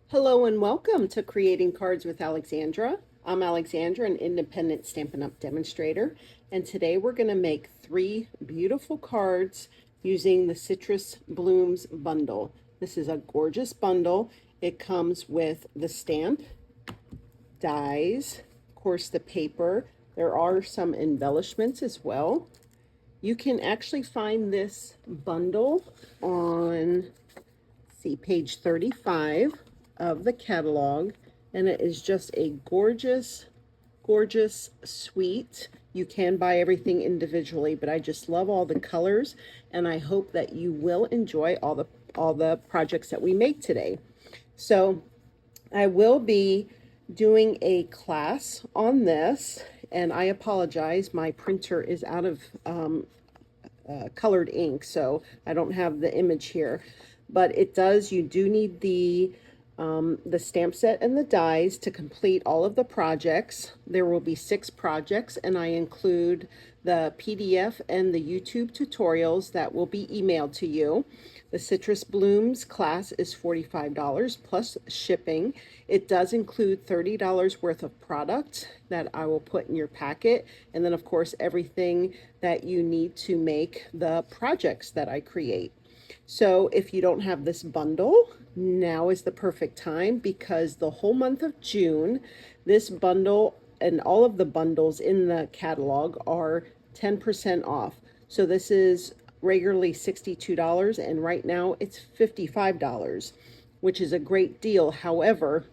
Hello and welcome to Creating Cards with Alexandra. I'm Alexandra, an independent Stampin' Up! Demonstrator, and today we're going to make 3 beautiful cards using the Citrus Blooms bundle. This is a gorgeous bundle. It comes with the stamp, dies, of course the paper. There are some embellishments as well. You can actually find this bundle on, page 35 of the catalog, and it is just a gorgeous suite. You can buy everything individually, but I just love all the colors, and I hope that you will enjoy all the projects that we make today. So I will be doing a class on this, and I apologize, my printer is out of colored ink, so I don't have the image here, but you do need the stamp set and the dies to complete all of the projects. There will be 6 projects, and I include the PDF and the YouTube tutorials that will be emailed to you. The Citrus Blooms class is $45 plus shipping. It does include $30 worth of product that I will put in your packet, and then of course everything that you need to make the projects that I create. So if you don't have this bundle, now is the perfect time, because the whole month of June, this bundle and all of the bundles in the catalog are 10% off. So this is regularly $62, and right now it's $55, which is a great deal. However,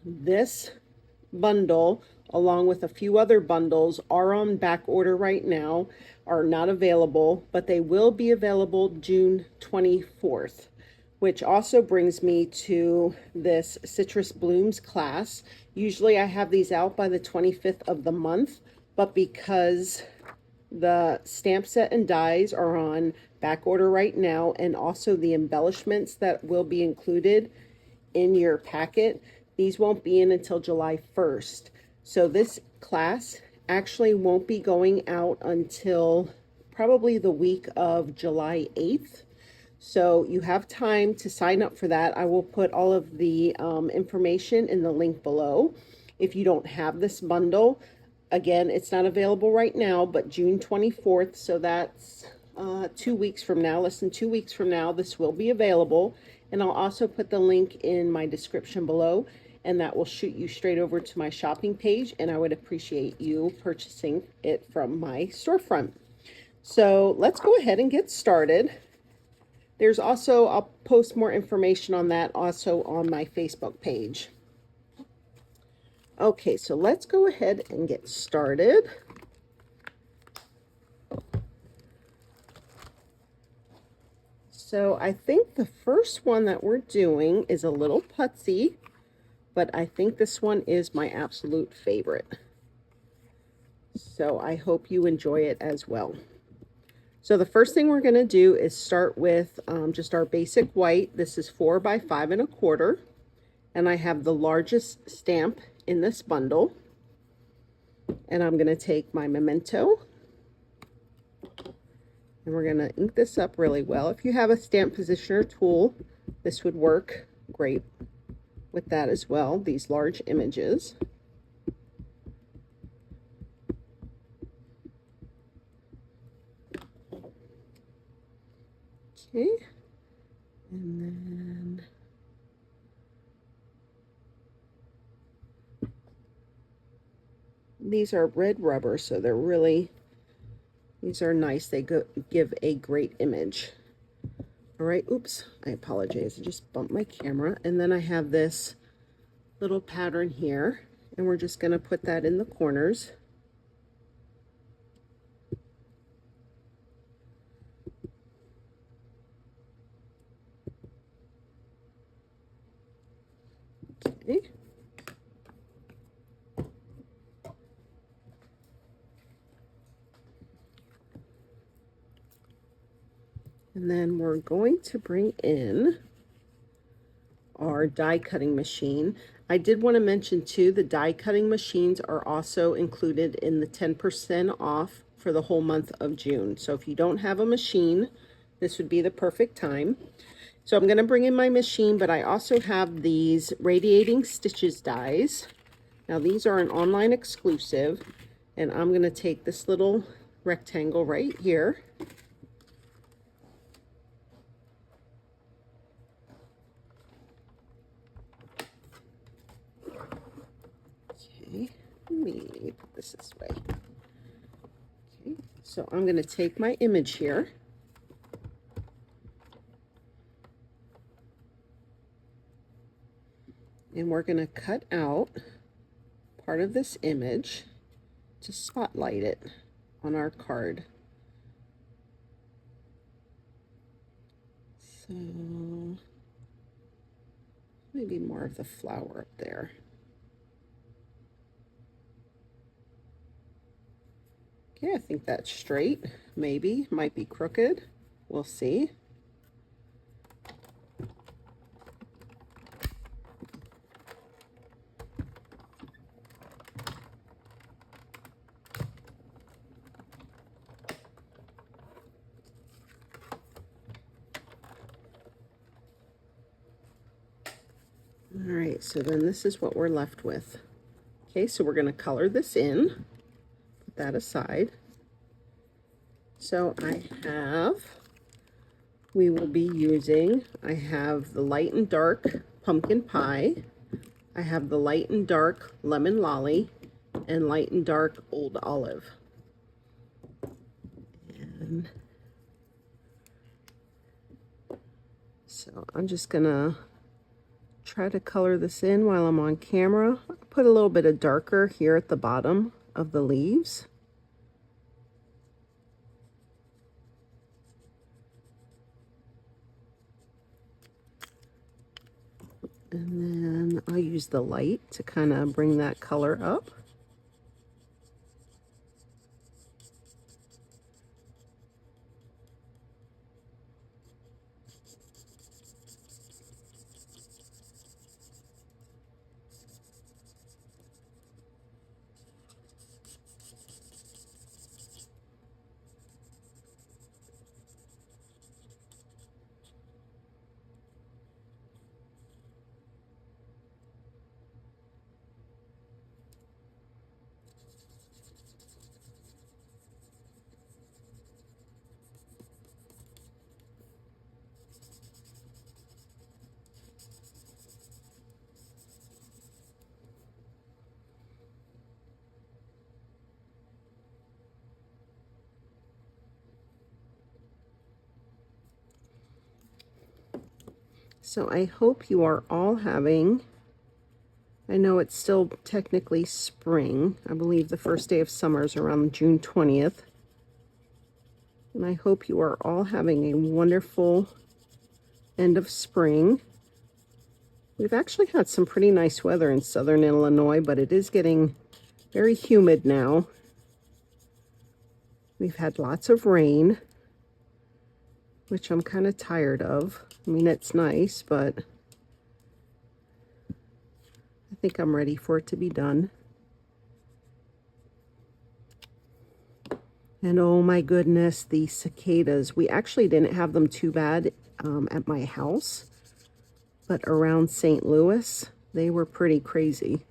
this bundle, along with a few other bundles, are on back order right now, are not available, but they will be available June 24th, which also brings me to this Citrus Blooms class. Usually I have these out by the 25th of the month, but because the stamp set and dies are on back order right now, and also the embellishments that will be included in your packet, these won't be in until July 1st. So this class actually won't be going out until probably the week of July 8th. So you have time to sign up for that. I will put all of the information in the link below. If you don't have this bundle, again, it's not available right now, but June 24th, so that's 2 weeks from now, less than 2 weeks from now, this will be available. And I'll also put the link in my description below, and that will shoot you straight over to my shopping page, and I would appreciate you purchasing it from my storefront. So let's go ahead and get started. There's also, I'll post more information on that also on my Facebook page. Okay, so let's go ahead and get started. So I think the first one that we're doing is a little putsy, but I think this one is my absolute favorite. So I hope you enjoy it as well. So the first thing we're going to do is start with just our basic white. This is 4 by 5 1/4, and I have the largest stamp in this bundle. And I'm going to take my Memento, and we're going to ink this up really well. If you have a stamp positioner tool, this would work great with that as well, these large images. Okay, and then these are red rubber, so these are nice. They give a great image. All right, oops, I apologize. I just bumped my camera. And then I have this little pattern here, and we're just going to put that in the corners. Okay. And then we're going to bring in our die cutting machine. I did want to mention too, the die cutting machines are also included in the 10% off for the whole month of June. So if you don't have a machine, this would be the perfect time. So I'm going to bring in my machine, but I also have these Radiating Stitches dies. Now these are an online exclusive, and I'm going to take this little rectangle right here. Okay, let me put this way. Okay, so I'm going to take my image here. And we're going to cut out part of this image to spotlight it on our card. So maybe more of the flower up there. Okay, I think that's straight. Maybe, might be crooked. We'll see. All right, so then this is what we're left with. Okay, so we're going to color this in. Put that aside. So we will be using, I have the light and dark pumpkin pie. I have the light and dark lemon lolly and light and dark old olive. And so I'm just gonna try to color this in while I'm on camera. Put a little bit of darker here at the bottom of the leaves. And then I'll use the light to kind of bring that color up. So I hope you are all having, I know it's still technically spring. I believe the first day of summer is around June 20th. And I hope you are all having a wonderful end of spring. We've actually had some pretty nice weather in southern Illinois, but it is getting very humid now. We've had lots of rain, which I'm kind of tired of. I mean, it's nice, but I think I'm ready for it to be done. And oh my goodness, the cicadas. We actually didn't have them too bad at my house, but around St. Louis, they were pretty crazy.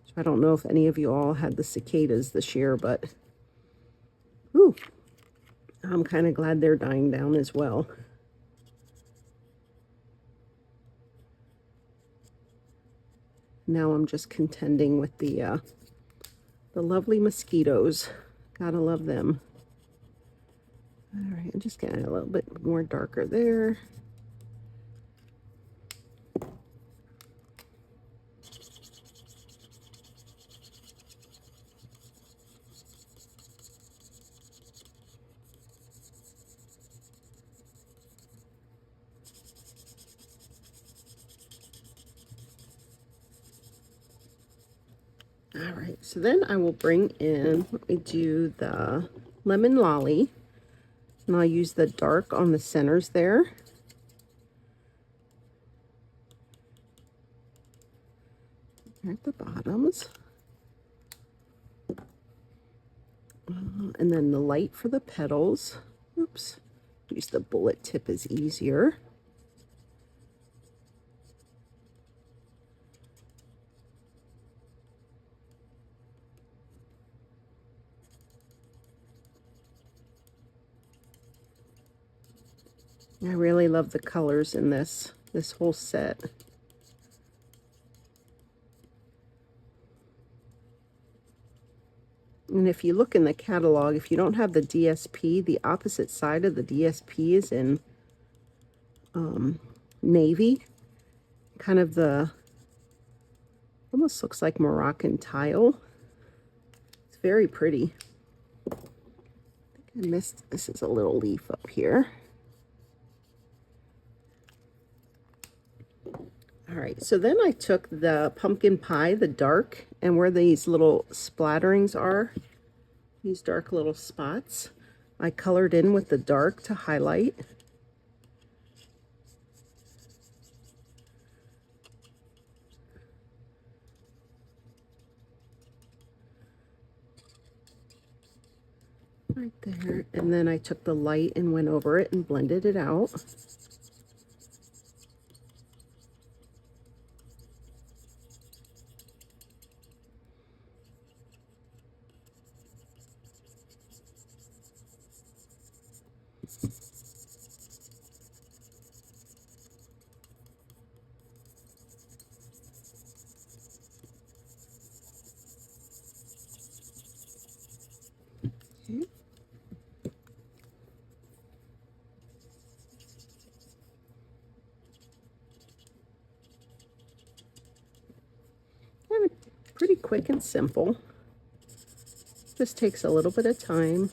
So I don't know if any of you all had the cicadas this year, but whew, I'm kind of glad they're dying down as well. Now I'm just contending with the lovely mosquitoes. Gotta love them. All right, I'm just getting a little bit more darker there. All right, so then I will bring in, let me do the lemon lolly, and I'll use the dark on the centers there. At the bottoms. And then the light for the petals. Oops, use the bullet tip is easier. I really love the colors in this whole set. And if you look in the catalog, if you don't have the DSP, the opposite side of the DSP is in navy. Kind of the, almost looks like Moroccan tile. It's very pretty. I think I missed, this is a little leaf up here. All right, so then I took the pumpkin pie, the dark, and where these little splatterings are, these dark little spots, I colored in with the dark to highlight. Right there, and then I took the light and went over it and blended it out. Okay. Kind of pretty quick and simple. Just takes a little bit of time.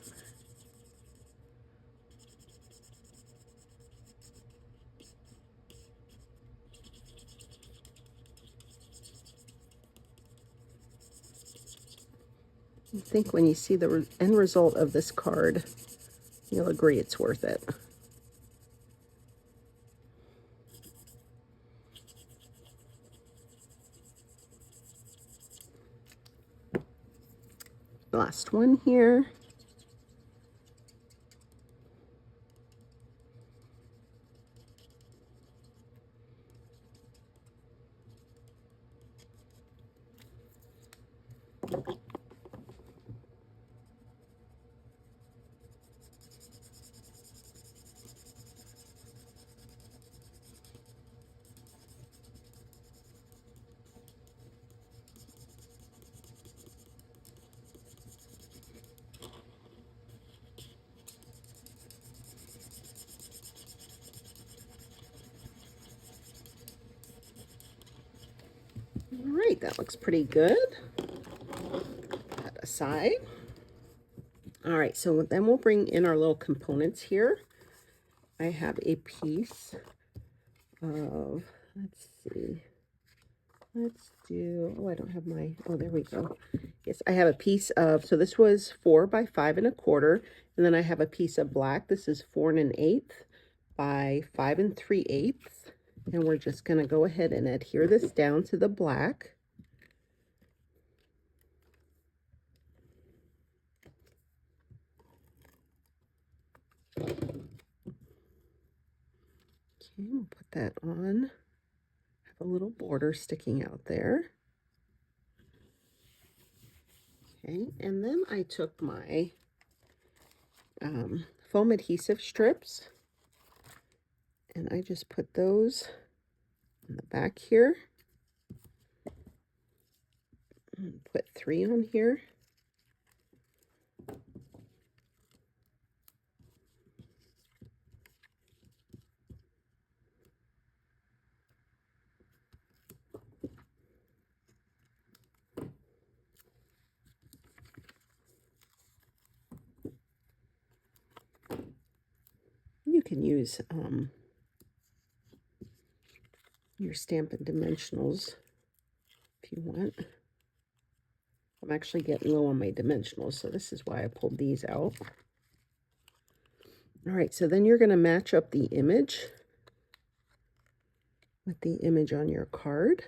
I think when you see the end result of this card, you'll agree it's worth it. Last one here. All right, that looks pretty good. Put that aside. All right, so then we'll bring in our little components here. I have a piece of, let's see, let's do, oh, I don't have my, oh, there we go. Yes, I have a piece of, so this was 4 by 5 1/4, and then I have a piece of black. This is 4 1/8 by 5 3/8, and we're just going to go ahead and adhere this down to the black. Okay, we'll put that on. Have a little border sticking out there. Okay, and then I took my foam adhesive strips, and I just put those on the back here. And put 3 on here. You can use your Stampin' Dimensionals if you want. I'm actually getting low on my dimensionals, so this is why I pulled these out. All right, so then you're going to match up the image with the image on your card.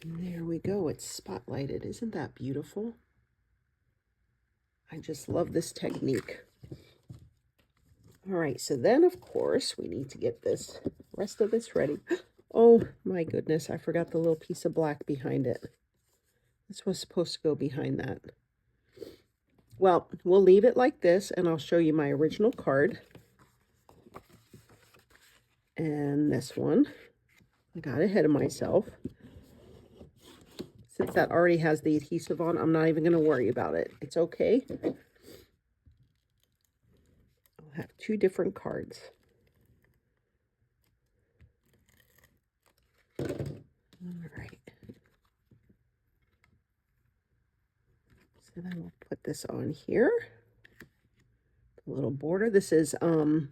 And there we go. It's spotlighted. Isn't that beautiful? I just love this technique. All right, so then, of course, we need to get this rest of this ready. Oh, my goodness. I forgot the little piece of black behind it. This was supposed to go behind that. Well, we'll leave it like this, and I'll show you my original card. And this one, I got ahead of myself. Since that already has the adhesive on, I'm not even going to worry about it. It's okay. I'll have two different cards. All right. So then we'll put this on here. A little border. This is, I'm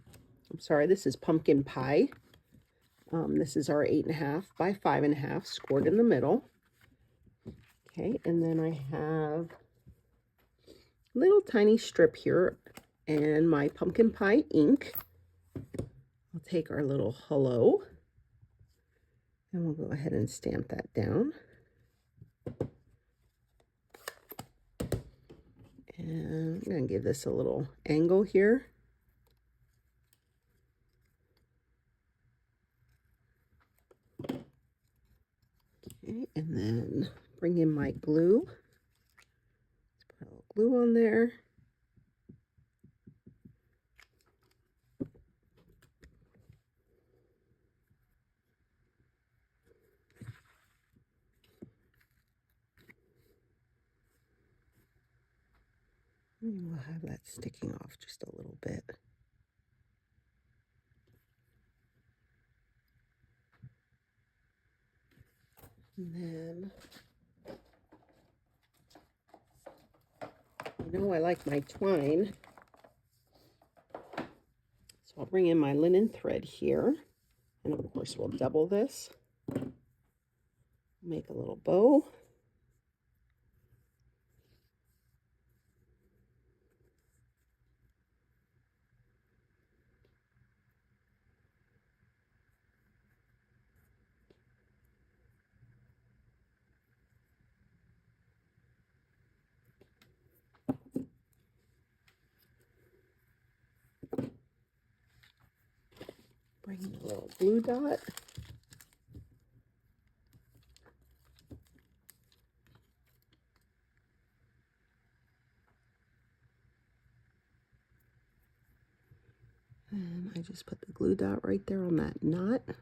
sorry, this is pumpkin pie. This is our 8.5 by 5.5 scored in the middle. Okay, and then I have a little tiny strip here and my pumpkin pie ink. I'll take our little hello and we'll go ahead and stamp that down. And I'm going to give this a little angle here. Okay, and then bring in my glue. Let's put a little glue on there. And we'll have that sticking off just a little bit. And then, you know, I like my twine. So I'll bring in my linen thread here. And of course, we'll double this. Make a little bow. Bring in a little glue dot. And I just put the glue dot right there on that knot. Okay,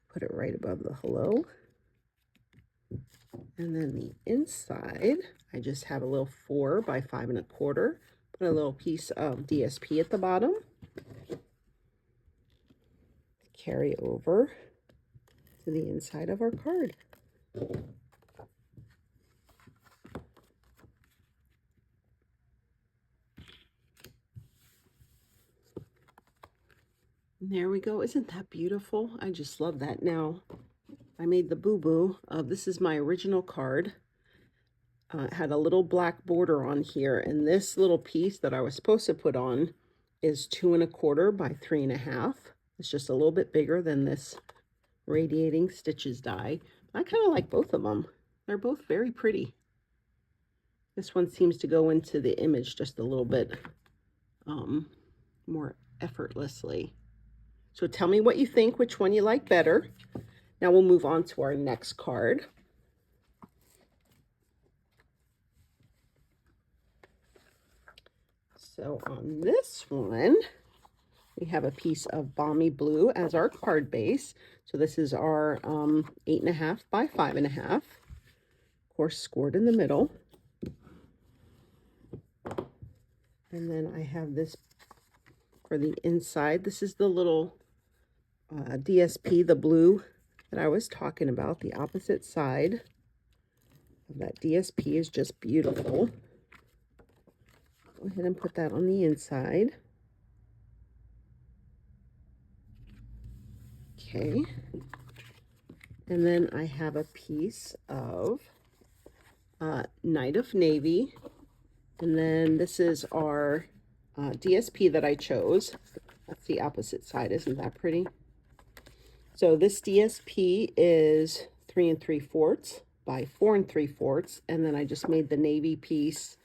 put it right above the hello. And then the inside, I just have a little 4 by 5.25. Put a little piece of DSP at the bottom. Carry over to the inside of our card. And there we go. Isn't that beautiful? I just love that. Now, I made the boo-boo. This is my original card. It had a little black border on here, and this little piece that I was supposed to put on is 2.25 by 3.5. It's just a little bit bigger than this Radiating Stitches die. I kind of like both of them. They're both very pretty. This one seems to go into the image just a little bit more effortlessly. So tell me what you think, which one you like better. Now we'll move on to our next card. So on this one, we have a piece of Balmy Blue as our card base. So this is our 8.5 by 5.5. Of course, scored in the middle. And then I have this for the inside. This is the little DSP, the blue that I was talking about. The opposite side of that DSP is just beautiful. Go ahead and put that on the inside. Okay. And then I have a piece of Night of Navy. And then this is our DSP that I chose. That's the opposite side. Isn't that pretty? So this DSP is 3 3/4 by 4 3/4. And then I just made the navy piece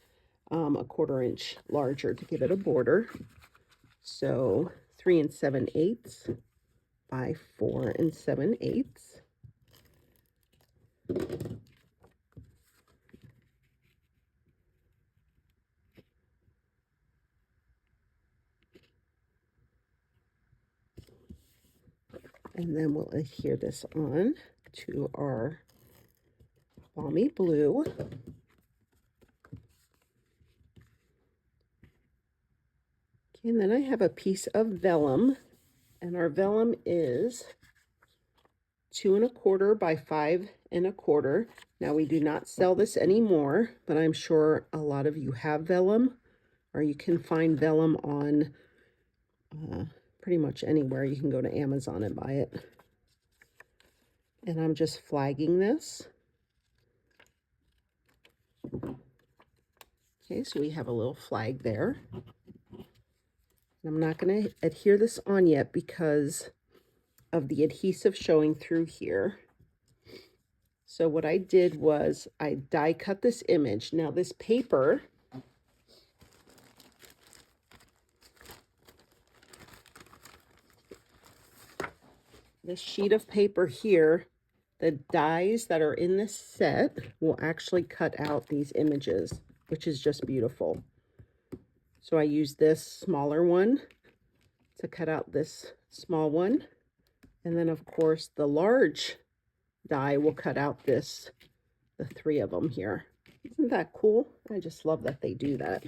a 1/4 inch larger to give it a border. So 3 7/8 by 4 7/8. And then we'll adhere this on to our balmy blue. Okay, and then I have a piece of vellum, and our vellum is 2 1/4 by 5 1/4. Now we do not sell this anymore, but I'm sure a lot of you have vellum, or you can find vellum on pretty much anywhere. You can go to Amazon and buy it. And I'm just flagging this. Okay, so we have a little flag there. I'm not going to adhere this on yet because of the adhesive showing through here. So what I did was I die cut this image. Now this paper, this sheet of paper here, the dies that are in this set will actually cut out these images, which is just beautiful. So I use this smaller one to cut out this small one. And then of course the large die will cut out the 3 of them here. Isn't that cool? I just love that they do that.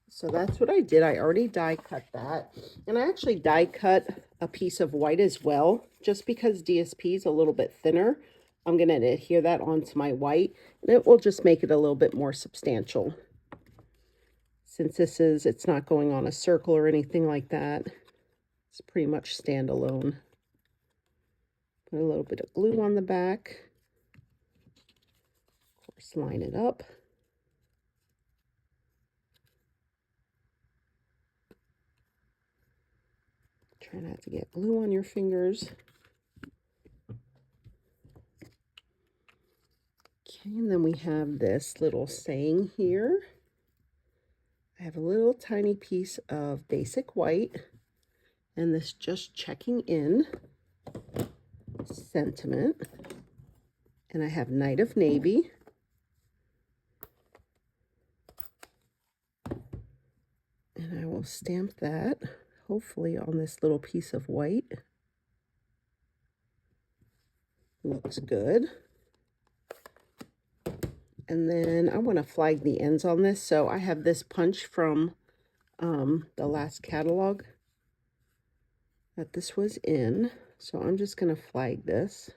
So that's what I did. I already die cut that. And I actually die cut a piece of white as well, just because DSP is a little bit thinner. I'm going to adhere that onto my white, and it will just make it a little bit more substantial. Since it's not going on a circle or anything like that. It's pretty much standalone. Put a little bit of glue on the back. Of course, line it up. Try not to get glue on your fingers. Okay, and then we have this little saying here. I have a little tiny piece of basic white, and this just checking in sentiment. And I have Night of Navy. And I will stamp that, hopefully, on this little piece of white. Looks good. And then I want to flag the ends on this. So I have this punch from the last catalog that this was in. So I'm just going to flag this.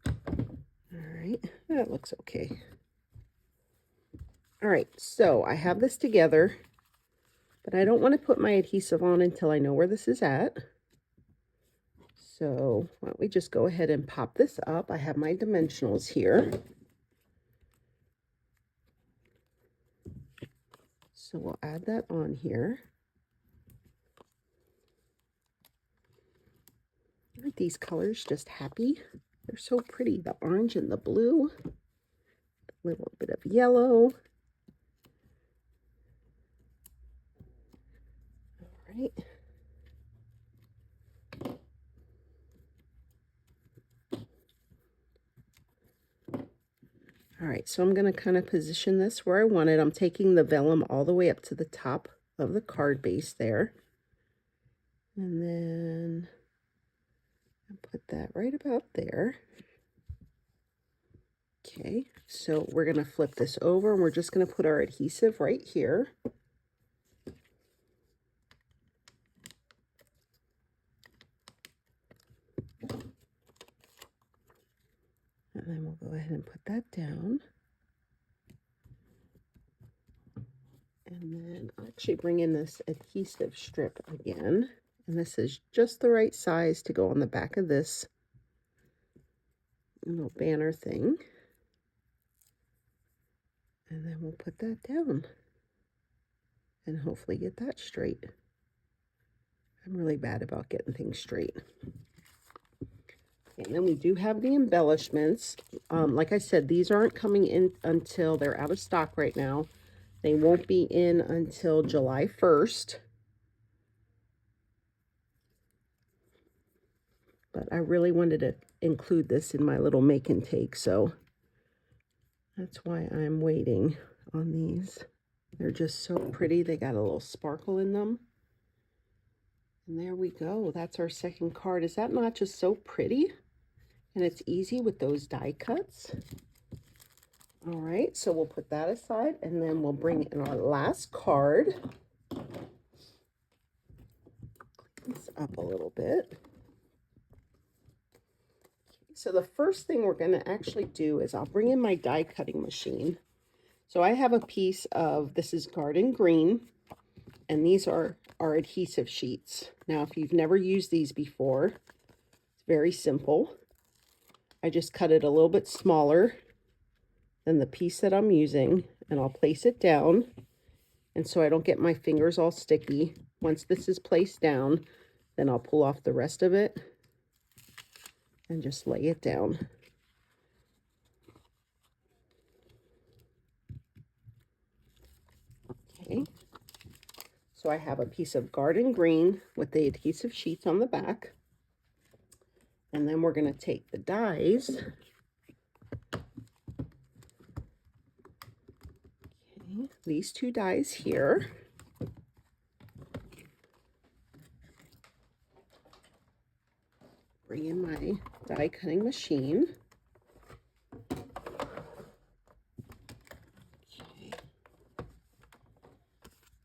All right, that looks okay. All right, so I have this together, but I don't want to put my adhesive on until I know where this is at. So why don't we just go ahead and pop this up. I have my dimensionals here. So we'll add that on here. Aren't these colors just happy? They're so pretty. The orange and the blue. A little bit of yellow. All right. All right, so I'm going to kind of position this where I want it. I'm taking the vellum all the way up to the top of the card base there. And then I'll put that right about there. Okay, so we're going to flip this over and we're just going to put our adhesive right here. And then we'll go ahead and put that down. And then I'll actually bring in this adhesive strip again. And this is just the right size to go on the back of this little banner thing. And then we'll put that down and hopefully get that straight. I'm really bad about getting things straight. And then we do have the embellishments. Like I said, these aren't coming in until they're out of stock right now. They won't be in until July 1st. But I really wanted to include this in my little make and take, so that's why I'm waiting on these. They're just so pretty. They got a little sparkle in them. And there we go. That's our second card. Is that not just so pretty? And it's easy with those die cuts. All right, so we'll put that aside, and then we'll bring in our last card. This up a little bit. So the first thing we're going to actually do is I'll bring in my die cutting machine. So I have a piece of, this is Garden Green, and these are our adhesive sheets. Now, if you've never used these before, it's very simple. I just cut it a little bit smaller than the piece that I'm using, and I'll place it down. And so I don't get my fingers all sticky. Once this is placed down, then I'll pull off the rest of it and just lay it down. Okay. So I have a piece of Garden Green with the adhesive sheets on the back. And then we're going to take the dies. Okay, these two dies here. Bring in my die cutting machine. Okay.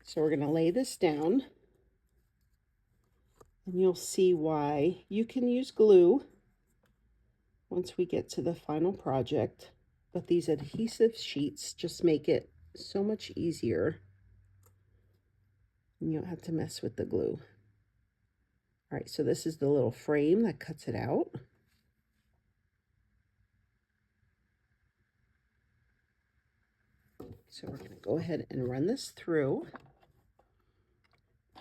So we're going to lay this down. And you'll see why you can use glue once we get to the final project, but these adhesive sheets just make it so much easier. And you don't have to mess with the glue. All right, so this is the little frame that cuts it out. So we're going to go ahead and run this through.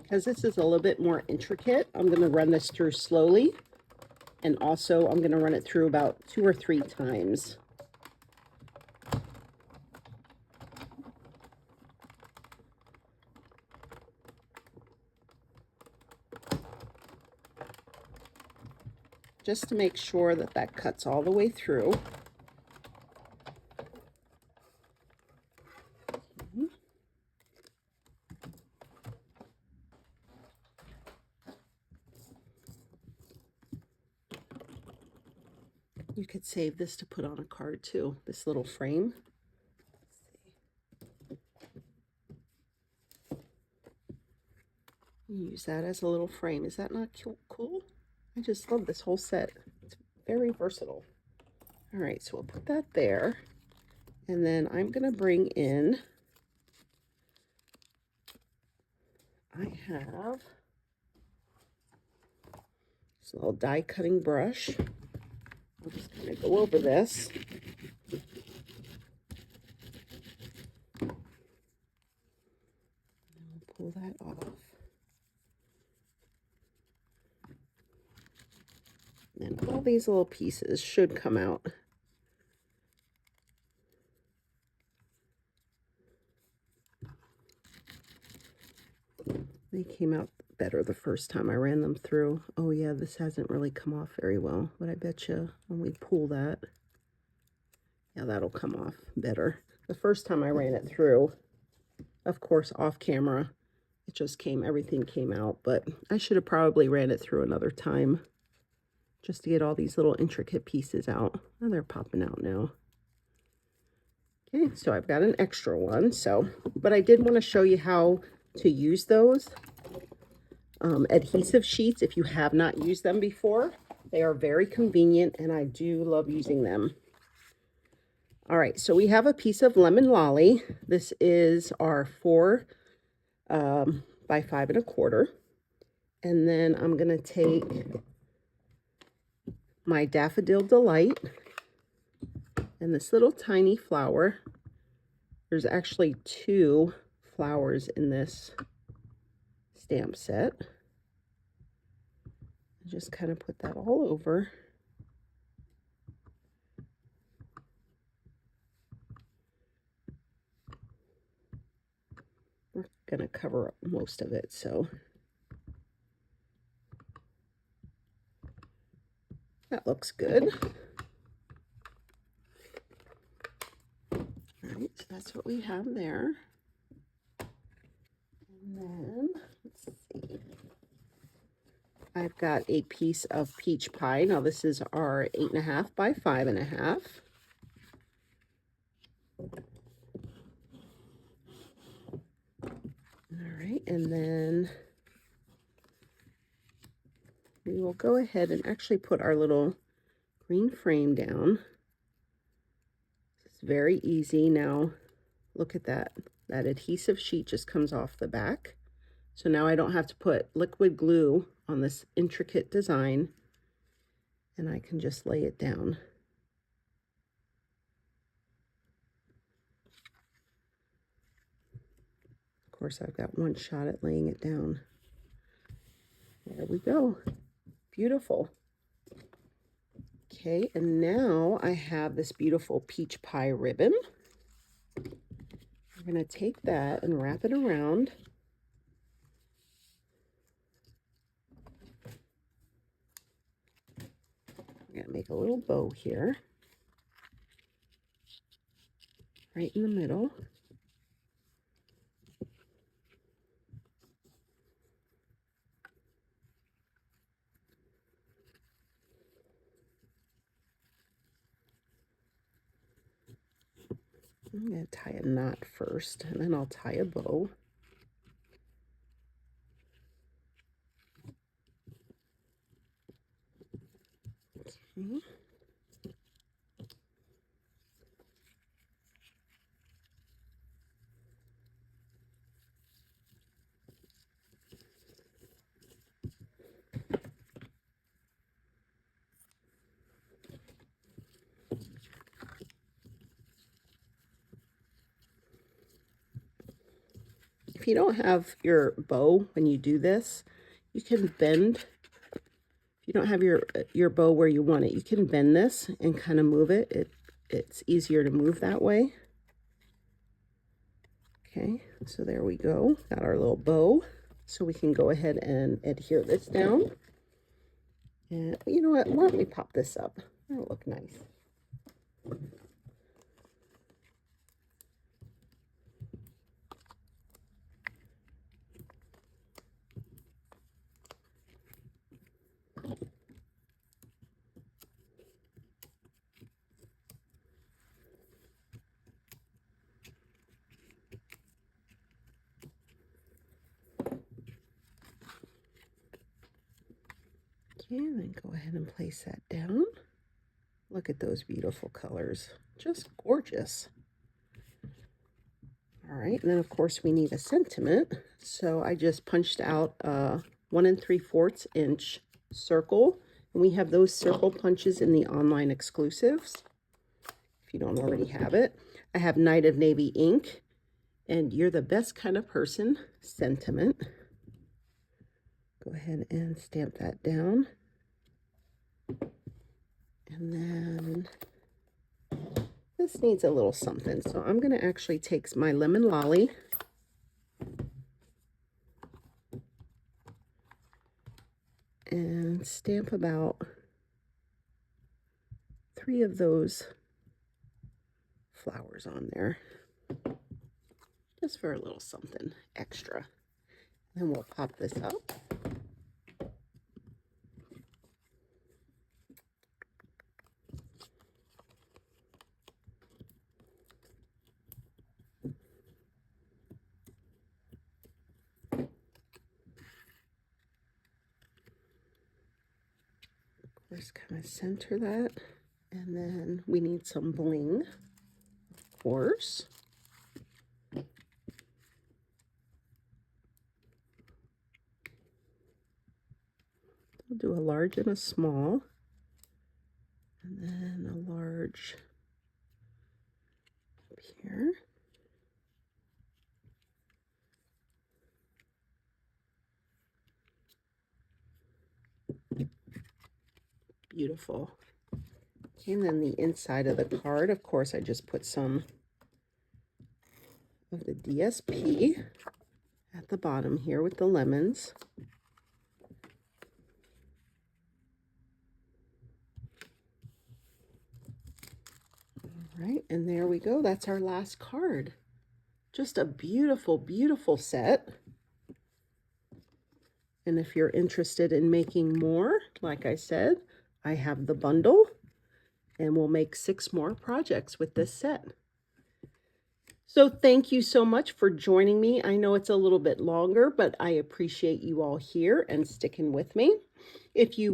Because this is a little bit more intricate, I'm going to run this through slowly. And also, I'm going to run it through about 2 or 3 times. Just to make sure that that cuts all the way through. You could save this to put on a card too, this little frame. Use that as a little frame. Is that not cool? I just love this whole set. It's very versatile. All right, so we'll put that there. And then I'm going to bring in, I have this little die cutting brush. I'm just going to go over this. And we'll pull that off. And all these little pieces should come out. They came out better the first time I ran them through. Oh yeah, this hasn't really come off very well, but I bet you when we pull that, yeah, that'll come off better. The first time I ran it through, of course, off camera, it just everything came out, but I should have probably ran it through another time just to get all these little intricate pieces out. Oh, they're popping out now. Okay, so I've got an extra one, but I did want to show you how to use those adhesive sheets if you have not used them before. They are very convenient and I do love using them. All right, so we have a piece of lemon lolly. This is our 4 by 5 1/4. And then I'm going to take my Daffodil Delight and this little tiny flower. There's actually 2 flowers in this stamp set. Just kind of put that all over. gonna cover up most of it, so that looks good. All right, so that's what we have there. And then, let's see. I've got a piece of peach pie. Now this is our 8.5 by 5.5. All right, and then we will go ahead and actually put our little green frame down. It's very easy. Now look at that. That adhesive sheet just comes off the back. So now I don't have to put liquid glue on this intricate design, and I can just lay it down. Of course, I've got one shot at laying it down. There we go. Beautiful. Okay, and now I have this beautiful peach pie ribbon. I'm going to take that and wrap it around. I'm going to make a little bow here, right in the middle. I'm going to tie a knot first, and then I'll tie a bow. Okay. If you don't have your bow when you do this, you can bend. If you don't have your bow where you want it, you can bend this and kind of move it. It's easier to move that way. Okay, so there we go. Got our little bow. So we can go ahead and adhere this down. And you know what? Why don't we pop this up? That'll look nice. Okay, then go ahead and place that down. Look at those beautiful colors. Just gorgeous. All right, and then of course we need a sentiment. So I just punched out a 1 3/4 inch circle. And we have those circle punches in the online exclusives, if you don't already have it. I have Night of Navy ink, and You're the Best Kind of Person sentiment. Go ahead and stamp that down. And then this needs a little something. So I'm going to actually take my Lemon Lolly and stamp about 3 of those flowers on there, just for a little something extra. Then we'll pop this up. Just kind of center that, and then we need some bling, of course. We'll do a large and a small, and then a large up here. Beautiful. Okay, and then the inside of the card, of course, I just put some of the DSP. at the bottom here with the lemons. All right, and there we go. That's our last card. Just a beautiful, beautiful set. And if you're interested in making more, like I said, I have the bundle, and we'll make 6 more projects with this set. So thank you so much for joining me. I know it's a little bit longer, but I appreciate you all here and sticking with me. If you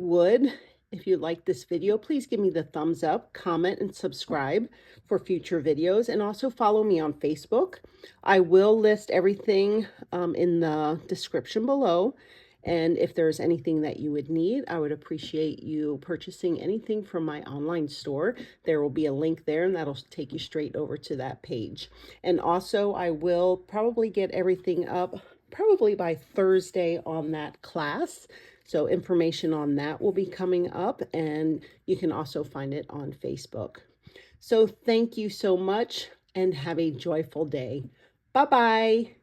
like this video, please give me the thumbs up, comment, and subscribe for future videos, and also follow me on Facebook. I will list everything in the description below. And if there's anything that you would need, I would appreciate you purchasing anything from my online store. There will be a link there, and that'll take you straight over to that page. And also, I will probably get everything up probably by Thursday on that class. So information on that will be coming up, and you can also find it on Facebook. So thank you so much, and have a joyful day. Bye-bye.